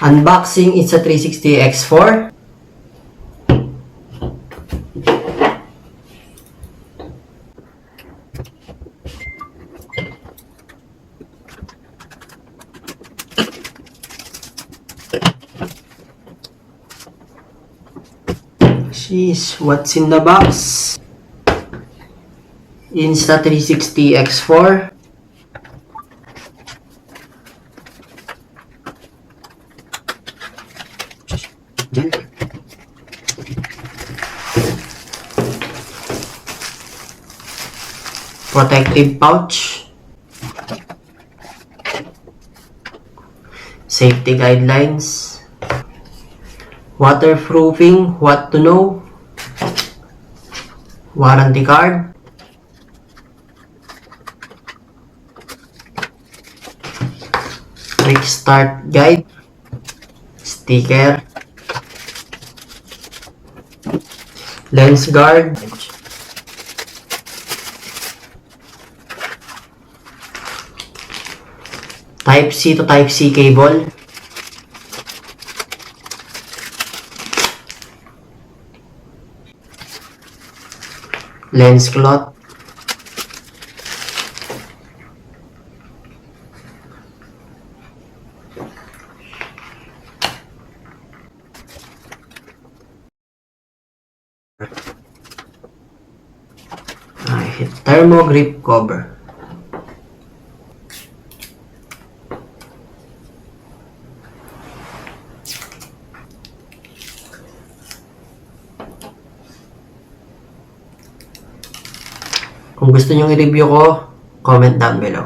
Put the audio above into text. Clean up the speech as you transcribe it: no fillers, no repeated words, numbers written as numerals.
Unboxing Insta360 X4. Jeez, what's in the box? Insta360 X4. Protective pouch. Safety guidelines. Waterproofing, what to know. Warranty card. Quick start guide. Sticker. Lens guard. Type C to Type C cable. Lens cloth. Thermo grip cover. Kung gusto nyo i-review ko, comment down below.